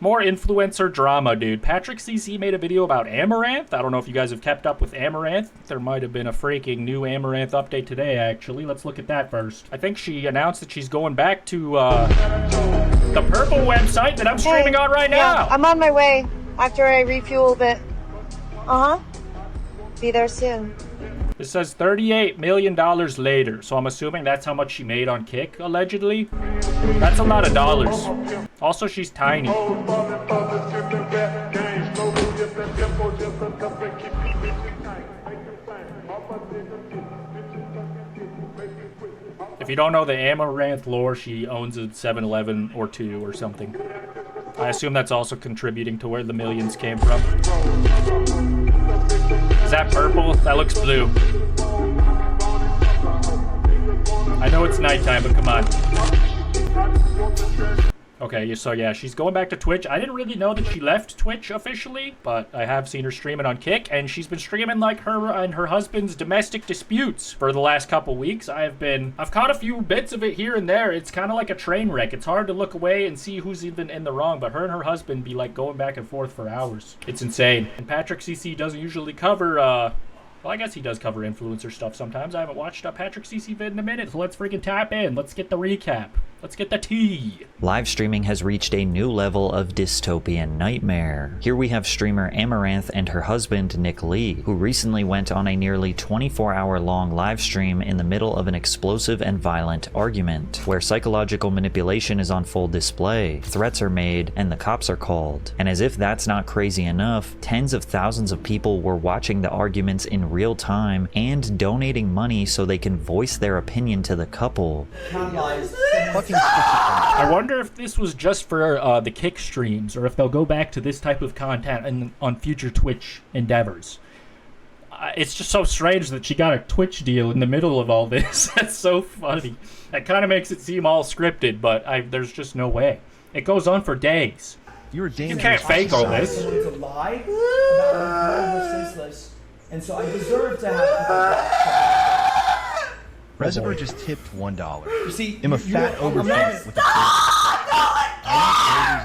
More influencer drama, dude. Patrick CC made a video about Amouranth. I don't know if you guys have kept up with Amouranth. There might have been a freaking new Amouranth update today, actually. Let's look at that first. I think she announced that she's going back to, the purple website that I'm streaming on right now. I'm on my way after I refuel a bit. Be there soon. It says $38 million later, so I'm assuming that's how much she made on Kick, allegedly. That's a lot of dollars. Also, she's tiny. If you don't know the Amouranth lore, she owns a 7-Eleven or 2 or something. I assume that's also contributing to where the millions came from. Is that purple? That looks blue. I know it's nighttime, but come on. Okay, so yeah, she's going back to Twitch. I didn't really know that she left Twitch officially, but I have seen her streaming on Kick, and she's been streaming like her and her husband's domestic disputes for the last couple weeks. I've caught a few bits of it here and there. It's kind of like a train wreck. It's hard to look away and see who's even in the wrong, but her and her husband be like going back and forth for hours. It's insane. And Patrick CC doesn't usually cover, well, I guess he does cover influencer stuff sometimes. I haven't watched a Patrick CC vid in a minute, so let's freaking tap in. Let's get the recap. Let's get the tea. Live streaming has reached a new level of dystopian nightmare. Here we have streamer Amouranth and her husband Nick Lee, who recently went on a nearly 24-hour-long live stream in the middle of an explosive and violent argument, where psychological manipulation is on full display, threats are made, and the cops are called. And as if that's not crazy enough, tens of thousands of people were watching the arguments in real time and donating money so they can voice their opinion to the couple. I wonder if this was just for the Kick streams, or if they'll go back to this type of content on future Twitch endeavors. It's just so strange that she got a Twitch deal in the middle of all this. That's so funny. That kind of makes it seem all scripted, but there's just no way. It goes on for days. You can't fake all this. To lie about her senseless, and so I deserve to have. Reservoir just tipped $1. You see, I'm a fat overfed with a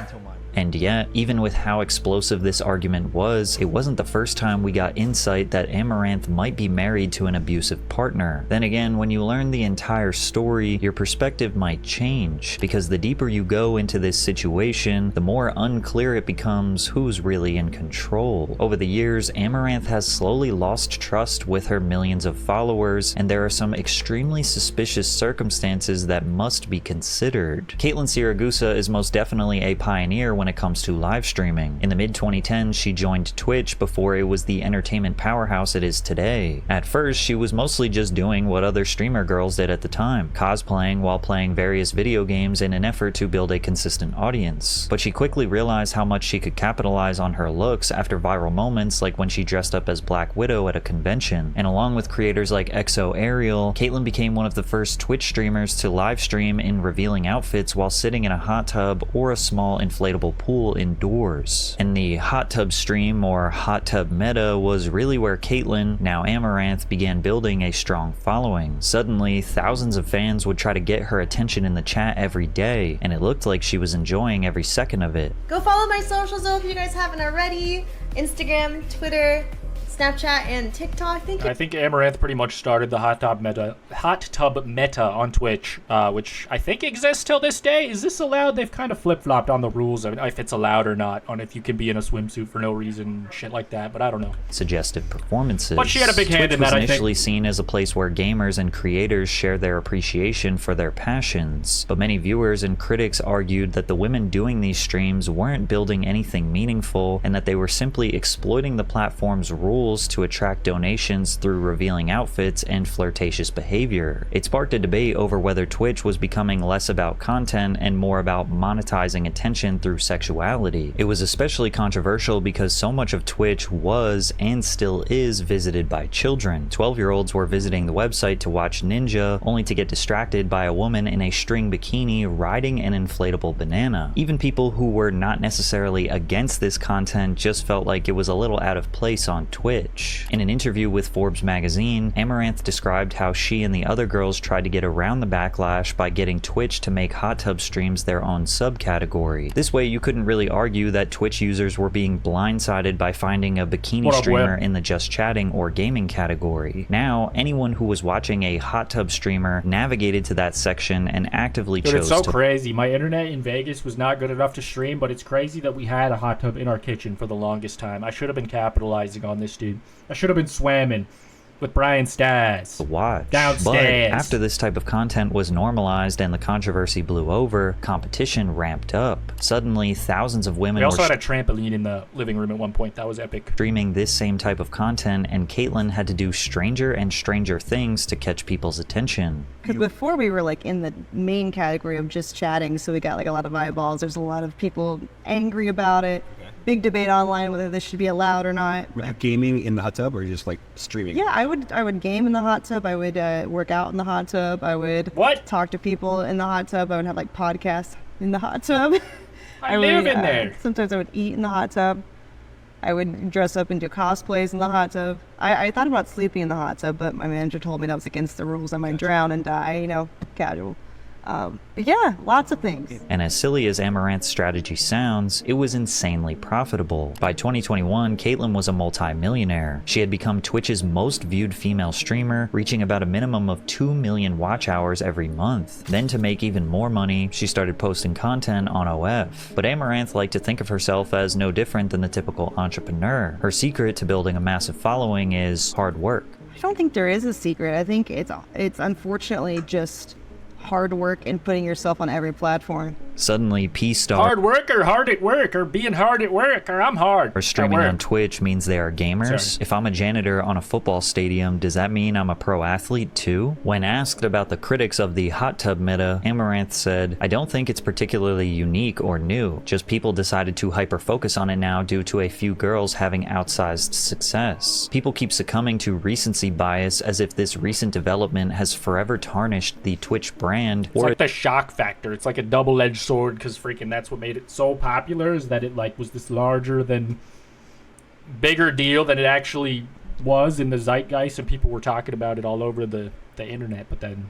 until my And yet, even with how explosive this argument was, it wasn't the first time we got insight that Amouranth might be married to an abusive partner. Then again, when you learn the entire story, your perspective might change, because the deeper you go into this situation, the more unclear it becomes who's really in control. Over the years, Amouranth has slowly lost trust with her millions of followers, and there are some extremely suspicious circumstances that must be considered. Caitlin Siragusa is most definitely a pioneer when it comes to live streaming. In the mid-2010s, she joined Twitch before it was the entertainment powerhouse it is today. At first, she was mostly just doing what other streamer girls did at the time, cosplaying while playing various video games in an effort to build a consistent audience. But she quickly realized how much she could capitalize on her looks after viral moments like when she dressed up as Black Widow at a convention. And along with creators like XO Ariel, Caitlin became one of the first Twitch streamers to live stream in revealing outfits while sitting in a hot tub or a small inflatable pool indoors. And the hot tub stream, or hot tub meta, was really where Caitlin, now Amouranth, began building a strong following. Suddenly, thousands of fans would try to get her attention in the chat every day, and it looked like she was enjoying every second of it. Go follow my socials though if you guys haven't already. Instagram, Twitter, Snapchat, and TikTok. Thank you. I think Amouranth pretty much started the hot tub meta on Twitch, which I think exists till this day. Is this allowed? They've kind of flip-flopped on the rules of if it's allowed or not, on if you can be in a swimsuit for no reason, shit like that, but I don't know. Suggestive performances. But she had a big hand in that, I think. Twitch was initially seen as a place where gamers and creators share their appreciation for their passions, but many viewers and critics argued that the women doing these streams weren't building anything meaningful, and that they were simply exploiting the platform's rules to attract donations through revealing outfits and flirtatious behavior. It sparked a debate over whether Twitch was becoming less about content and more about monetizing attention through sexuality. It was especially controversial because so much of Twitch was, and still is, visited by children. 12-year-olds were visiting the website to watch Ninja, only to get distracted by a woman in a string bikini riding an inflatable banana. Even people who were not necessarily against this content just felt like it was a little out of place on Twitch. Twitch. In an interview with Forbes magazine, Amouranth described how she and the other girls tried to get around the backlash by getting Twitch to make hot tub streams their own subcategory. This way, you couldn't really argue that Twitch users were being blindsided by finding a bikini streamer in the just chatting or gaming category. Now, anyone who was watching a hot tub streamer navigated to that section and actively chose it's so crazy. My internet in Vegas was not good enough to stream, but it's crazy that we had a hot tub in our kitchen for the longest time. I should have been capitalizing on this, dude. I should have been swimming with Brian Stas. Watch. Downstairs. But after this type of content was normalized and the controversy blew over, competition ramped up. Suddenly, thousands of women we also had a trampoline in the living room at one point. That was epic. Streaming this same type of content, and Caitlyn had to do stranger and stranger things to catch people's attention. Because before we were like in the main category of just chatting, so we got like a lot of eyeballs. There's a lot of people angry about it. Big debate online whether this should be allowed or not. Gaming in the hot tub or just like streaming? Yeah, I would game in the hot tub. I would work out in the hot tub. I would talk to people in the hot tub. I would have like podcasts in the hot tub. I live in there. Sometimes I would eat in the hot tub. I would dress up and do cosplays in the hot tub. I thought about sleeping in the hot tub, but my manager told me that was against the rules. I might drown and die, you know, casual. But yeah, lots of things. And as silly as Amouranth's strategy sounds, it was insanely profitable. By 2021, Caitlyn was a multi-millionaire. She had become Twitch's most viewed female streamer, reaching about a minimum of 2 million watch hours every month. Then to make even more money, she started posting content on OF. But Amouranth liked to think of herself as no different than the typical entrepreneur. Her secret to building a massive following is hard work. I don't think there is a secret. I think it's unfortunately just hard work and putting yourself on every platform. Suddenly, P-Star hard work or hard at work or being hard at work or I'm hard. Or streaming on Twitch means they are gamers. Sorry. If I'm a janitor on a football stadium, does that mean I'm a pro athlete too? When asked about the critics of the hot tub meta, Amouranth said, I don't think it's particularly unique or new. Just people decided to hyper-focus on it now due to a few girls having outsized success. People keep succumbing to recency bias as if this recent development has forever tarnished the Twitch brand. It's like the shock factor. It's like a double-edged sword because freaking that's what made it so popular, is that it like was this larger than bigger deal than it actually was in the zeitgeist, and people were talking about it all over the internet. But then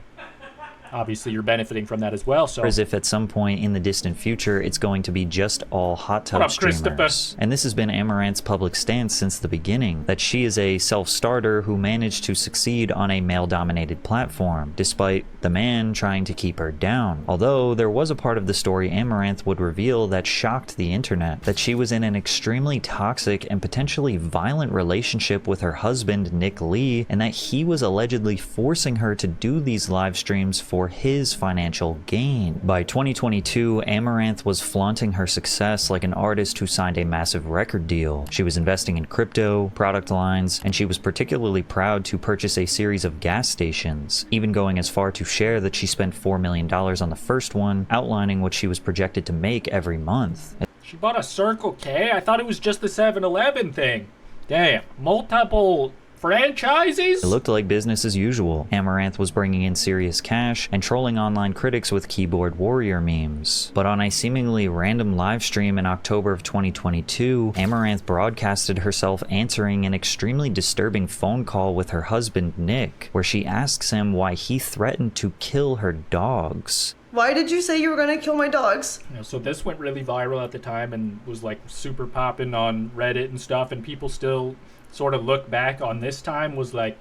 obviously you're benefiting from that as well. So as if at some point in the distant future it's going to be just all hot tub streamers. And this has been Amouranth's public stance since the beginning, that she is a self-starter who managed to succeed on a male-dominated platform, despite the man trying to keep her down. Although there was a part of the story Amouranth would reveal that shocked the internet, that she was in an extremely toxic and potentially violent relationship with her husband Nick Lee, and that he was allegedly forcing her to do these live streams for his financial gain. By 2022, Amouranth was flaunting her success like an artist who signed a massive record deal. She was investing in crypto, product lines, and she was particularly proud to purchase a series of gas stations, even going as far to share that she spent $4 million on the first one, outlining what she was projected to make every month. She bought a Circle K? I thought it was just the 7-Eleven thing. Damn, multiple franchises? It looked like business as usual. Amouranth was bringing in serious cash and trolling online critics with keyboard warrior memes. But on a seemingly random live stream in October of 2022, Amouranth broadcasted herself answering an extremely disturbing phone call with her husband Nick, where she asks him why he threatened to kill her dogs. Why did you say you were gonna kill my dogs? You know, so this went really viral at the time and was like super popping on Reddit and stuff, and people still sort of look back on this time was like,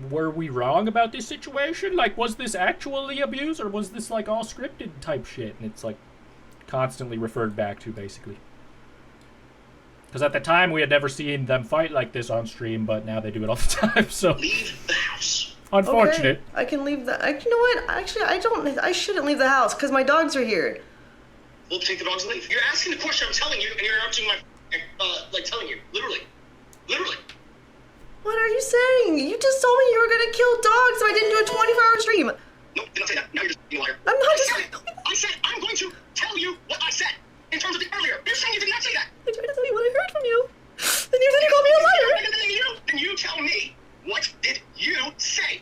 were we wrong about this situation? Like, was this actually abuse or was this like all scripted type shit? And it's like constantly referred back to, basically. Because at the time we had never seen them fight like this on stream, but now they do it all the time. So leave the house. Unfortunate. Okay, I can leave you know what? Actually, I shouldn't leave the house because my dogs are here. Well, take the dogs and leave. You're asking the question I'm telling you, and you're answering my, like telling you, literally. What are you saying? You just told me you were gonna kill dogs so I didn't do a 24-hour stream. No, did not say that. Now you're just being a liar. I'm not just... I said I'm going to tell you what I said in terms of the earlier. You're saying you did not say that. I tried to tell you what I heard from you. Then you called me a liar. Then you tell me, what did you say?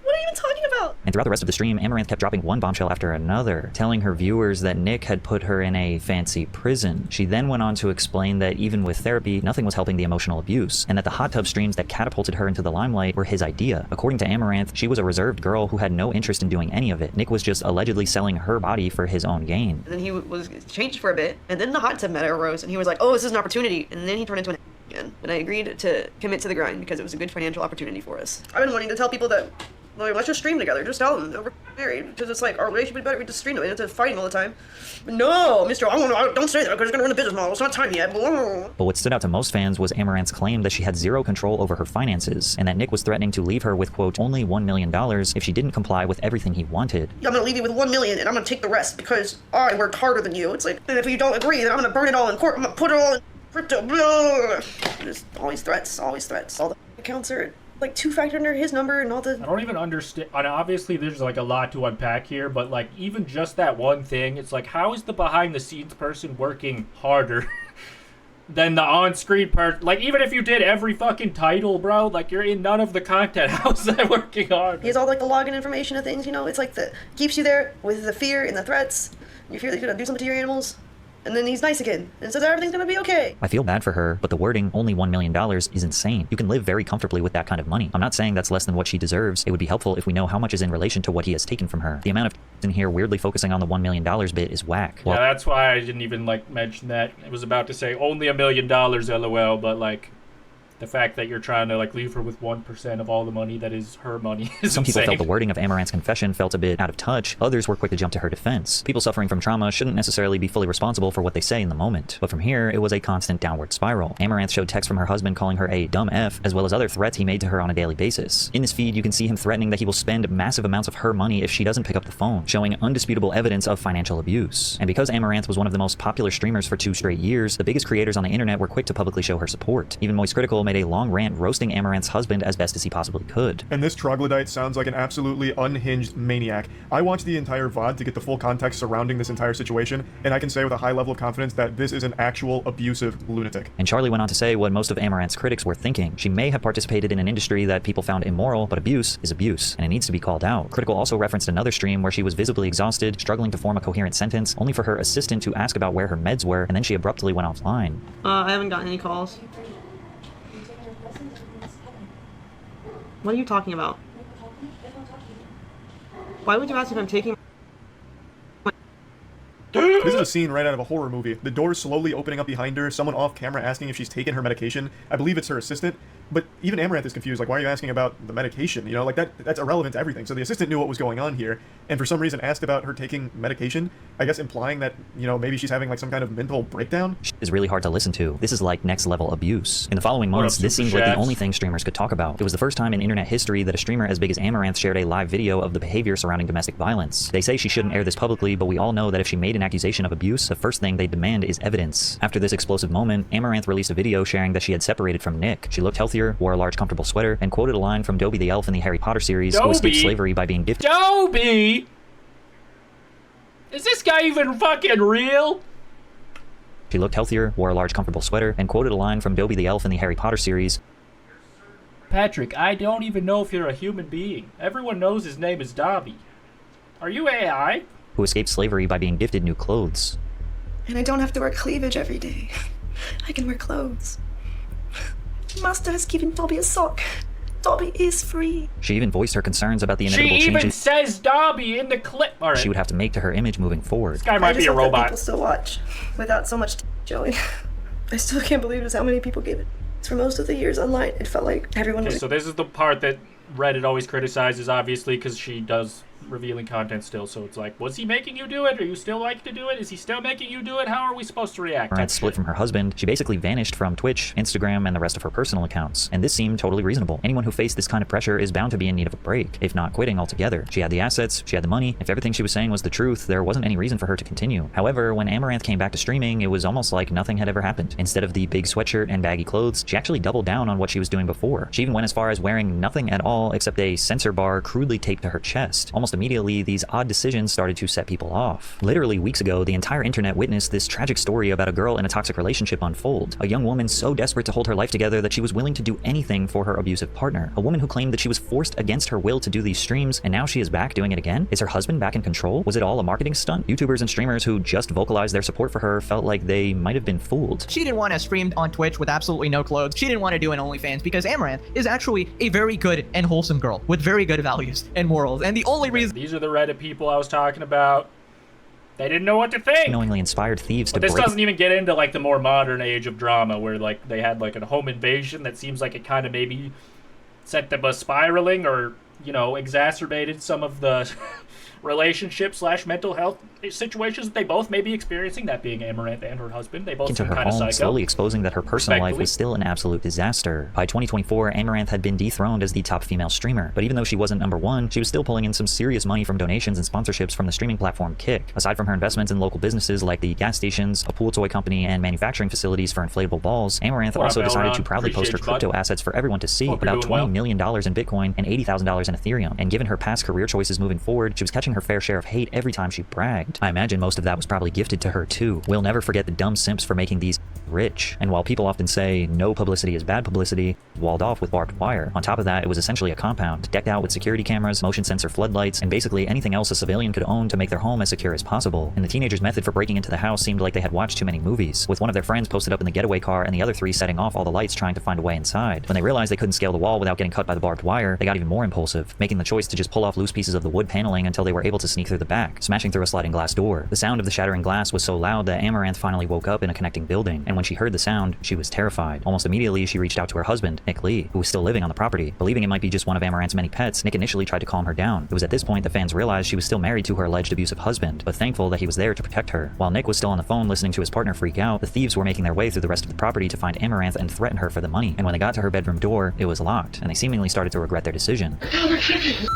What are you even talking about? And And throughout the rest of the stream, Amouranth kept dropping one bombshell after another, telling her viewers that Nick had put her in a fancy prison. She then went on to explain that even with therapy, nothing was helping the emotional abuse, and that the hot tub streams that catapulted her into the limelight were his idea. According to Amouranth, she was a reserved girl who had no interest in doing any of it. Nick was just allegedly selling her body for his own gain. And then he was changed for a bit, and then the hot tub matter arose, and he was like, oh, this is an opportunity, and then he turned into an again. And I agreed to commit to the grind because it was a good financial opportunity for us. I've been wanting to tell people that, like, let's just stream together. Just tell them that we're married, because it's like, our relationship would be better if we just stream together instead of fighting all the time. But no, mister, don't say that, because it's going to ruin the business model. It's not time yet. But what stood out to most fans was Amaranth's claim that she had zero control over her finances, and that Nick was threatening to leave her with, quote, only $1 million if she didn't comply with everything he wanted. I'm going to leave you with $1 million, and I'm going to take the rest, because I worked harder than you. It's like, and if you don't agree, then I'm going to burn it all in court. I'm going to put it all in crypto. Just always threats, always threats. All the accounts are like two-factor under his number and all the... I don't even understand. And obviously, there's like a lot to unpack here, but like even just that one thing, it's like, how is the behind-the-scenes person working harder than the on-screen person? Like, even if you did every fucking title, bro, like you're in none of the content. How's that working hard? He has all like the login information of things, you know. It's like keeps you there with the fear and the threats. You fear that he's gonna do something to your animals. And then he's nice again, and says everything's gonna be okay. I feel bad for her, but the wording, only $1 million, is insane. You can live very comfortably with that kind of money. I'm not saying that's less than what she deserves. It would be helpful if we know how much is in relation to what he has taken from her. The amount of in here weirdly focusing on the $1 million bit is whack. Well, yeah, that's why I didn't even like mention that. I was about to say only $1 million, lol, but like, the fact that you're trying to like leave her with 1% of all the money that is her money is Some insane. people felt the wording of Amaranth's confession felt a bit out of touch. Others were quick to jump to her defense. People suffering from trauma shouldn't necessarily be fully responsible for what they say in the moment. But from here, it was a constant downward spiral. Amouranth showed texts from her husband calling her a dumb F, as well as other threats he made to her on a daily basis. In this feed, you can see him threatening that he will spend massive amounts of her money if she doesn't pick up the phone, showing undisputable evidence of financial abuse. And because Amouranth was one of the most popular streamers for 2 straight years, the biggest creators on the internet were quick to publicly show her support. Even Moist Critical made a long rant roasting Amaranth's husband as best as he possibly could. And this troglodyte sounds like an absolutely unhinged maniac. I watched the entire VOD to get the full context surrounding this entire situation, and I can say with a high level of confidence that this is an actual abusive lunatic. And Charlie went on to say what most of Amaranth's critics were thinking. She may have participated in an industry that people found immoral, but abuse is abuse, and it needs to be called out. Critical also referenced another stream where she was visibly exhausted, struggling to form a coherent sentence, only for her assistant to ask about where her meds were, and then she abruptly went offline. I haven't gotten any calls. What are you talking about? Why would you ask if I'm taking... This is a scene right out of a horror movie. The door's slowly opening up behind her, someone off camera asking if she's taken her medication. I believe it's her assistant, but even Amouranth is confused, like, why are you asking about the medication? You know, like, that's irrelevant to everything. So the assistant knew what was going on here, and for some reason asked about her taking medication, I guess implying that, you know, maybe she's having, like, some kind of mental breakdown. Is really hard to listen to. This is like next level abuse. In the following months, this seemed like the only thing streamers could talk about. It was the first time in internet history that a streamer as big as Amouranth shared a live video of the behavior surrounding domestic violence. They say she shouldn't air this publicly, but we all know that if she made an accusation of abuse, the first thing they demand is evidence. After this explosive moment, Amouranth released a video sharing that she had separated from Nick. She looked healthier, wore a large comfortable sweater, and quoted a line from Dobby the elf in the Harry Potter series, who escaped slavery by being gifted. Dobby! Is this guy even fucking real? She looked healthier, wore a large comfortable sweater, and quoted a line from Dobby the elf in the Harry Potter series. Patrick, I don't even know if you're a human being. Everyone knows his name is Dobby. Are you AI? Who escaped slavery by being gifted new clothes. And I don't have to wear cleavage every day. I can wear clothes. Master has given Dobby a sock. Dobby is free. She even voiced her concerns about the inevitable changes. She even says Dobby in the clip. All right. She would have to make to her image moving forward. This guy might be a robot. That people still watch without so much showing. I still can't believe just how many people gave it. For most of the years online, it felt like everyone was... So this is the part that Reddit always criticizes, obviously, because she does revealing content still. So it's like, was he making you do it? Are you still like to do it? Is he still making you do it? How are we supposed to react? Amouranth split from her husband. She basically vanished from Twitch, Instagram, and the rest of her personal accounts. And this seemed totally reasonable. Anyone who faced this kind of pressure is bound to be in need of a break, if not quitting altogether. She had the assets, she had the money. If everything she was saying was the truth, there wasn't any reason for her to continue. However, when Amouranth came back to streaming, it was almost like nothing had ever happened. Instead of the big sweatshirt and baggy clothes, she actually doubled down on what she was doing before. She even went as far as wearing nothing at all except a censor bar crudely taped to her chest, almost almost immediately, these odd decisions started to set people off. Literally weeks ago, the entire internet witnessed this tragic story about a girl in a toxic relationship unfold. A young woman so desperate to hold her life together that she was willing to do anything for her abusive partner. A woman who claimed that she was forced against her will to do these streams, and now she is back doing it again? Is her husband back in control? Was it all a marketing stunt? YouTubers and streamers who just vocalized their support for her felt like they might have been fooled. She didn't want to stream on Twitch with absolutely no clothes. She didn't want to do an OnlyFans because Amouranth is actually a very good and wholesome girl with very good values and morals. And the only reason— These are the Reddit people I was talking about. They didn't know what to think. Knowingly inspired thieves but to this break— doesn't even get into like the more modern age of drama where like they had like a home invasion that seems like it kind of maybe set them spiraling or, you know, exacerbated some of the relationship / mental health situations that they both may be experiencing, that being Amouranth and her husband. They both into seem her kind of home, psycho. slowly exposing that her personal life was still an absolute disaster. By 2024, Amouranth had been dethroned as the top female streamer, but even though she wasn't #1, she was still pulling in some serious money from donations and sponsorships from the streaming platform Kick. Aside from her investments in local businesses like the gas stations, a pool toy company, and manufacturing facilities for inflatable balls, Amouranth also decided to proudly post her crypto assets for everyone to see, about $20 million in Bitcoin and $80,000 in Ethereum. And given her past career choices moving forward, she was catching her fair share of hate every time she bragged. I imagine most of that was probably gifted to her too. We'll never forget the dumb simps for making these rich. And while people often say no publicity is bad publicity, walled off with barbed wire. On top of that, it was essentially a compound, decked out with security cameras, motion sensor floodlights, and basically anything else a civilian could own to make their home as secure as possible. And the teenagers' method for breaking into the house seemed like they had watched too many movies, with one of their friends posted up in the getaway car and the other 3 setting off all the lights trying to find a way inside. When they realized they couldn't scale the wall without getting cut by the barbed wire, they got even more impulsive, making the choice to just pull off loose pieces of the wood paneling until they were able to sneak through the back, smashing through a sliding glass door. The sound of the shattering glass was so loud that Amouranth finally woke up in a connecting building, and when she heard the sound, she was terrified. Almost immediately, she reached out to her husband, Nick Lee, who was still living on the property. Believing it might be just one of Amaranth's many pets, Nick initially tried to calm her down. It was at this point the fans realized she was still married to her alleged abusive husband, but thankful that he was there to protect her. While Nick was still on the phone listening to his partner freak out, the thieves were making their way through the rest of the property to find Amouranth and threaten her for the money. And when they got to her bedroom door, it was locked, and they seemingly started to regret their decision.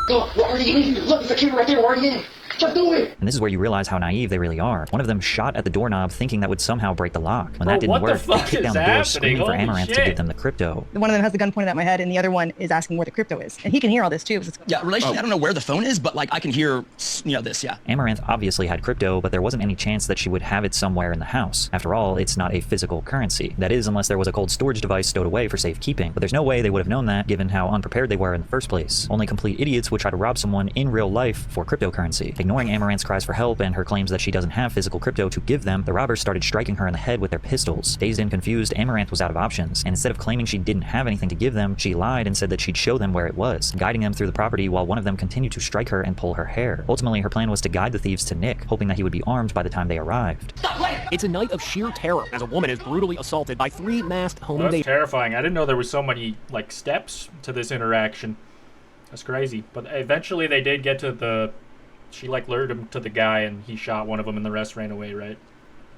Go, we're already in here. Look, there's a camera right there. We're already in. Just do it. And this is where you realize how naive they really are. One of them shot at the doorknob thinking that would somehow break the lock. When that didn't work, they kicked down the door screaming for Amouranth to give them the crypto. One of them has the gun pointed at my head, and the other one is asking where the crypto is. And he can hear all this too. Yeah, relationally, I don't know where the phone is, but like I can hear, you know, this, yeah. Amaranth obviously had crypto, but there wasn't any chance that she would have it somewhere in the house. After all, it's not a physical currency. That is, unless there was a cold storage device stowed away for safekeeping. But there's no way they would have known that, given how unprepared they were in the first place. Only complete idiots would try to rob someone in real life for cryptocurrency. Ignoring Amaranth's cries for help and her claims that she doesn't have physical crypto to give them, the robbers started striking her in the head with their pistols. Dazed and confused, Amouranth was out of options, and instead of claiming she didn't have anything to give them, she lied and said that she'd show them where it was, guiding them through the property while one of them continued to strike her and pull her hair. Ultimately, her plan was to guide the thieves to Nick, hoping that he would be armed by the time they arrived. It's a night of sheer terror as a woman is brutally assaulted by 3 masked home invaders. That's terrifying. I didn't know there was so many like steps to this interaction. That's crazy. But eventually they did get to the... She like lured him to the guy and he shot one of them and the rest ran away, right?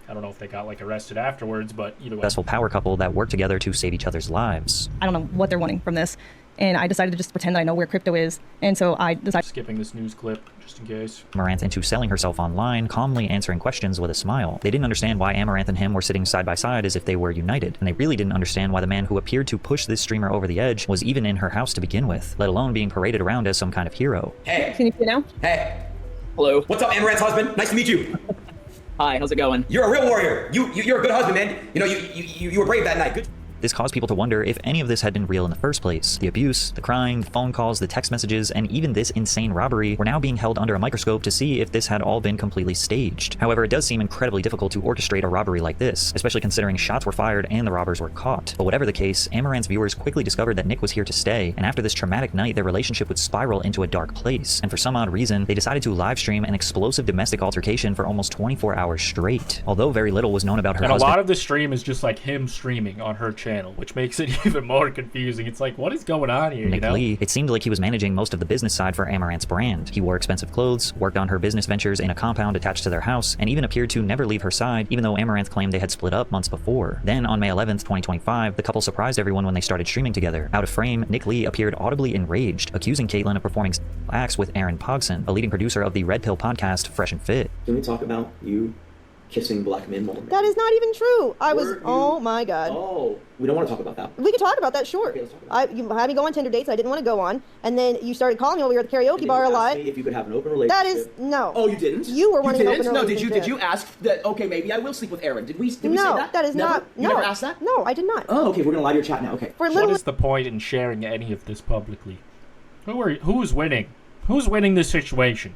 I don't know if they got like arrested afterwards, but either way. Successful power couple that worked together to save each other's lives. I don't know what they're wanting from this. And I decided to just pretend that I know where crypto is. And so I decided... Skipping this news clip, just in case. Amouranth into selling herself online, calmly answering questions with a smile. They didn't understand why Amouranth and him were sitting side by side as if they were united. And they really didn't understand why the man who appeared to push this streamer over the edge was even in her house to begin with, let alone being paraded around as some kind of hero. Hey. Can you see now? Hey. Hello. What's up, Amaranth's husband? Nice to meet you. Hi, how's it going? You're a real warrior. You're a good husband, man. You know, you were brave that night. Good. This caused people to wonder if any of this had been real in the first place. The abuse, the crying, the phone calls, the text messages, and even this insane robbery were now being held under a microscope to see if this had all been completely staged. However, it does seem incredibly difficult to orchestrate a robbery like this, especially considering shots were fired and the robbers were caught. But whatever the case, Amouranth's viewers quickly discovered that Nick was here to stay, and after this traumatic night, their relationship would spiral into a dark place. And for some odd reason, they decided to live stream an explosive domestic altercation for almost 24 hours straight. Although very little was known about her husband. And a lot of the stream is just like him streaming on her channel, which makes it even more confusing. It's like, what is going on here, Nick Lee, it seemed like he was managing most of the business side for Amaranth's brand. He wore expensive clothes, worked on her business ventures in a compound attached to their house, and even appeared to never leave her side, even though Amouranth claimed they had split up months before. Then, on May 11th, 2025, the couple surprised everyone when they started streaming together. Out of frame, Nick Lee appeared audibly enraged, accusing Caitlyn of performing acts with Aaron Pogson, a leading producer of the Red Pill podcast Fresh and Fit. Can we talk about you kissing black men while we're That is not even true. I was. Were you- Oh my god. Oh, we don't want to talk about that. We could talk about that, sure. Okay, let's talk about You had me go on Tinder dates I didn't want to go on, and then you started calling me while we were at the karaoke bar a lot. If you could have an open relationship. That is no. Oh, you didn't? You were wanting an open No, relationship. did you ask that? Okay, maybe I will sleep with Aaron. Did we say No, that? that is Never? not. You No. never asked that? No, I did not. Oh, okay. We're gonna lie to your chat now. Okay. For What literally is the point in sharing any of this publicly? Who's winning? Who's winning this situation?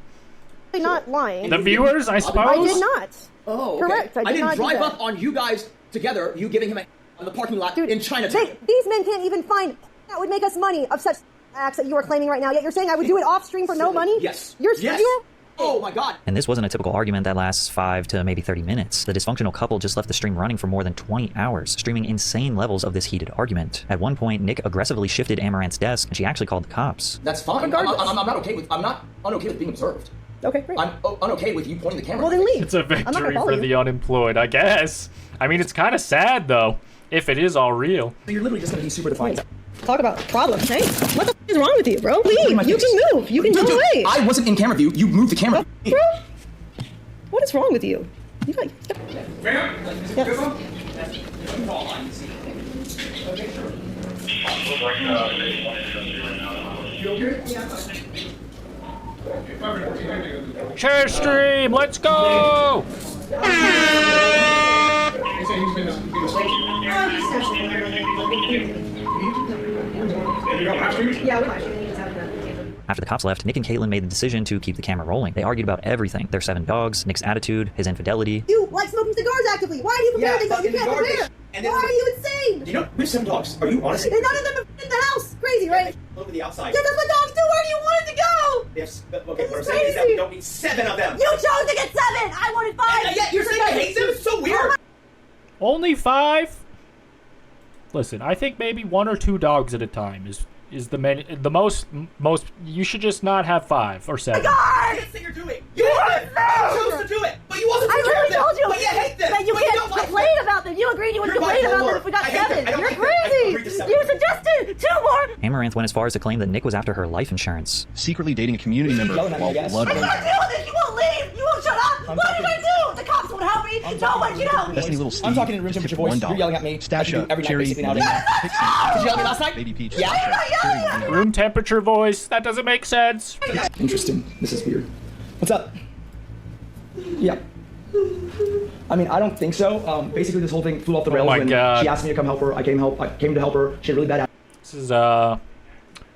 not lying. The viewers, I suppose? I did not. Oh, okay. Correct. I didn't not drive do that. up on you guys together. You giving him a on the parking lot in Chinatown. These men can't even find that would make us money of such acts that you are claiming right now. Yet you're saying I would do it off stream for no money? Yes. You're Yes. Oh my god. And this wasn't a typical argument that lasts 5 to maybe 30 minutes. The dysfunctional couple just left the stream running for more than 20 hours, streaming insane levels of this heated argument. At one point, Nick aggressively shifted Amouranth's desk, and she actually called the cops. That's fine. I'm not okay with. I'm not unokay with being observed. Okay, great. I'm unokay with you pointing the camera. Well, then leave. It's a victory for the unemployed, I guess. I mean, it's kind of sad, though, if it is all real. So you're literally just going to be super defiant. Talk about problems, hey? What the f is wrong with you, bro? Leave. You can move. You can go away. I wasn't in camera view. You moved the camera. Bro, what is wrong with you? You got. Share stream, let's go! After the cops left, Nick and Caitlin made the decision to keep the camera rolling. They argued about everything: their 7 dogs, Nick's attitude, his infidelity. You like smoking cigars actively. Why do you prepare things that you can't prepare? Why are you insane? You know, we have 7 dogs. Are you honest? And none of them are in the house. Crazy, right? Look at the outside. Yeah, that's what dogs do. Where do you want it to go? Yes. Okay, what I'm saying is that we don't need 7 of them. You chose to get 7. I wanted 5. And yet you're saying I hate them? It's so weird. Only 5? Listen, I think maybe 1 or 2 dogs at a time is the most you should just not have 5 or 7. I didn't say you're doing. You chose to do it, but you wasn't. I literally told you But you hate them. that you can't complain about them. You agreed you would complain about them if we got 7. You're crazy. You suggested 2 more. Amaranth went as far as to claim that Nick was after her life insurance. Secretly dating a community member while blood. I can't deal with this. You won't leave. You won't shut up. What did I do? The cops won't help me. No one can help me. Destiny Little Steve. I'm talking in room temperature voice. You're yelling at me. Stasha, every night, Cherry, basically, now. Lonnie, Did you yell at me last night? Baby Peach. Yeah. Room temperature voice. That doesn't make sense. Interesting. This is weird. What's up? Yeah. I mean, I don't think so. Basically, this whole thing flew off the rails my when God. she asked me to come help her. I came to help her. She had really bad. This is a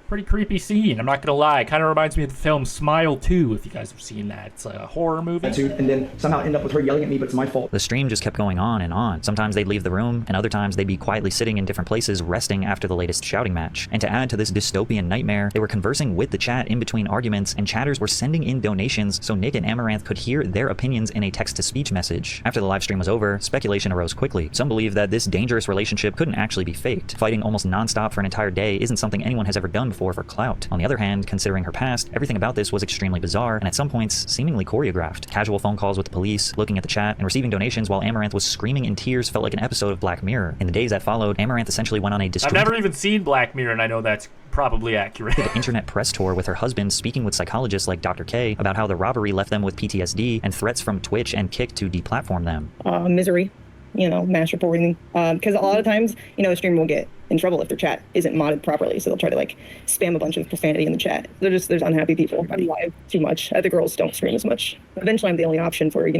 pretty creepy scene. I'm not gonna lie. It kind of reminds me of the film Smile 2, if you guys have seen that. It's a horror movie. And then somehow end up with her yelling at me, but it's my fault. The stream just kept going on and on. Sometimes they'd leave the room, and other times they'd be quietly sitting in different places resting after the latest shouting match. And to add to this dystopian nightmare, they were conversing with the chat in between arguments, and chatters were sending in donations so Nick and Amouranth could hear their opinions in a text-to-speech message. After the live stream was over, speculation arose quickly. Some believe that this dangerous relationship couldn't actually be faked. Fighting almost non-stop for an entire day isn't something anyone has ever done before for clout. On the other hand, considering her past, everything about this was extremely bizarre and at some points seemingly choreographed. Casual phone calls with the police, looking at the chat, and receiving donations while Amouranth was screaming in tears felt like an episode of Black Mirror. In the days that followed, Amouranth essentially went on a I've never even seen Black Mirror, and I know that's probably accurate. internet press tour with her husband, speaking with psychologists like Dr. K about how the robbery left them with PTSD and threats from Twitch and Kick to deplatform them. Misery, mass reporting, because a lot of times, a streamer will get in trouble if their chat isn't modded properly, so they'll try to spam a bunch of profanity in the chat. There's unhappy people. I'm live too much. Other girls don't stream as much. Eventually I'm the only option for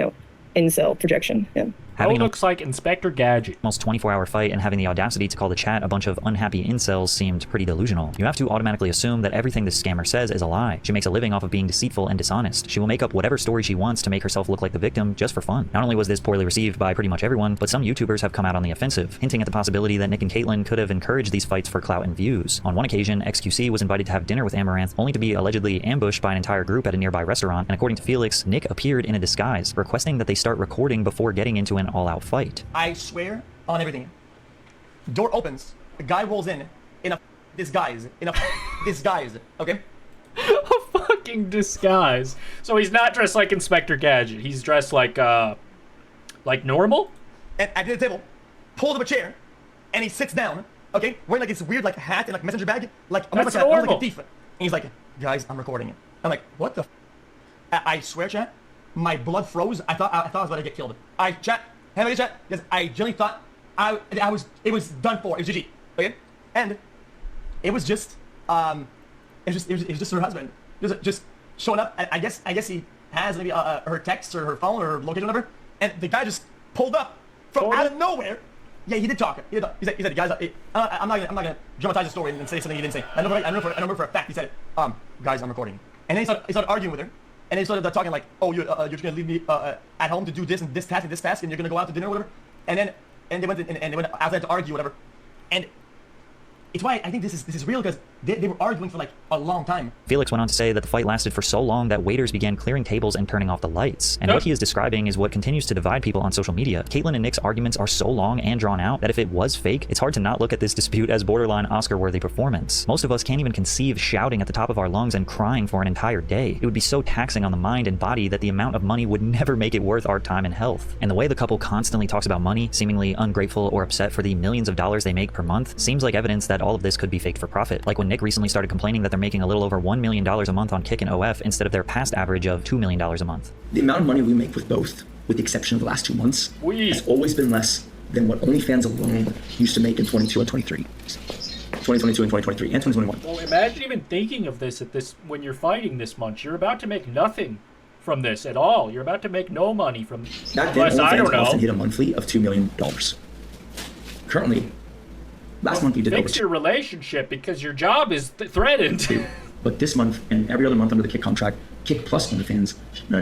incel projection. Yeah. Having looks like Inspector Gadget. Almost 24-hour fight and having the audacity to call the chat a bunch of unhappy incels seemed pretty delusional. You have to automatically assume that everything this scammer says is a lie. She makes a living off of being deceitful and dishonest. She will make up whatever story she wants to make herself look like the victim just for fun. Not only was this poorly received by pretty much everyone, but some YouTubers have come out on the offensive, hinting at the possibility that Nick and Caitlin could have encouraged these fights for clout and views. On one occasion, XQC was invited to have dinner with Amouranth, only to be allegedly ambushed by an entire group at a nearby restaurant, and according to Felix, Nick appeared in a disguise, requesting that they start recording before getting into an all-out fight. I swear on everything. Door opens. A guy rolls in a disguise. Okay? A fucking disguise. So he's not dressed like Inspector Gadget. He's dressed like normal? And at the table, pulls up a chair, and he sits down, okay? Wearing this weird hat and messenger bag. Almost like a thief. And he's like, guys, I'm recording it. I'm like, what the I swear, chat, my blood froze. I thought I was about to get killed. Chat, because I genuinely thought it was done for. It was GG. Okay, and it was just it was just her husband just showing up. I guess he has maybe her text or her phone or location or whatever, and the guy just pulled up from out of nowhere. Yeah, he did talk. He said, guys, I'm not gonna dramatize the story and say something he didn't say. I know for a fact he said, guys, I'm recording. And then he started arguing with her, and then he started talking like, oh, you're just gonna leave me at home to do this and this task, and you're gonna go out to dinner or whatever. And they went outside to argue whatever, and it's why I think this is real, because they were arguing for like a long time. Felix went on to say that the fight lasted for so long that waiters began clearing tables and turning off the lights. And what he is describing is what continues to divide people on social media. Caitlyn and Nick's arguments are so long and drawn out that if it was fake, it's hard to not look at this dispute as borderline Oscar-worthy performance. Most of us can't even conceive shouting at the top of our lungs and crying for an entire day. It would be so taxing on the mind and body that the amount of money would never make it worth our time and health. And the way the couple constantly talks about money, seemingly ungrateful or upset for the millions of dollars they make per month, seems like evidence that all of this could be faked for profit. Like when Nick recently started complaining that they're making a little over $1 million a month on Kick and OF instead of their past average of $2 million a month. The amount of money we make with both, with the exception of the last 2 months, has always been less than what OnlyFans alone used to make in 2022 and 2023 and 2021. Well, imagine even thinking of this when you're fighting this much. You're about to make nothing from this at all. You're about to make no money from this. Back then, OnlyFans often hit a monthly of $2 million. Currently, last month we did fix your relationship because your job is threatened. But this month and every other month under the Kick contract, Kick plus OnlyFans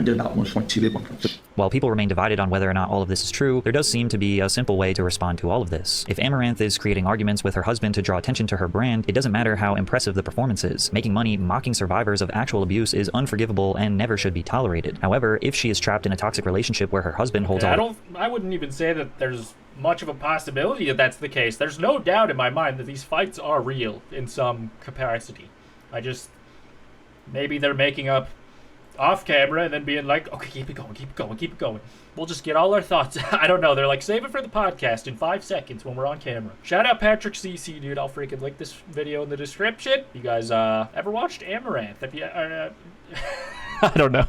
did about 1.2, 1.3. While people remain divided on whether or not all of this is true, there does seem to be a simple way to respond to all of this. If Amouranth is creating arguments with her husband to draw attention to her brand, it doesn't matter how impressive the performance is. Making money mocking survivors of actual abuse is unforgivable and never should be tolerated. However, if she is trapped in a toxic relationship where her husband holds I wouldn't even say that there's much of a possibility that that's the case. There's no doubt in my mind that these fights are real in some capacity. Maybe they're making up off camera and then being like, okay, keep it going. We'll just get all our thoughts. I don't know. They're like, save it for the podcast in 5 seconds when we're on camera. Shout out Patrick CC, dude. I'll freaking link this video in the description. You guys ever watched Amouranth? I don't know.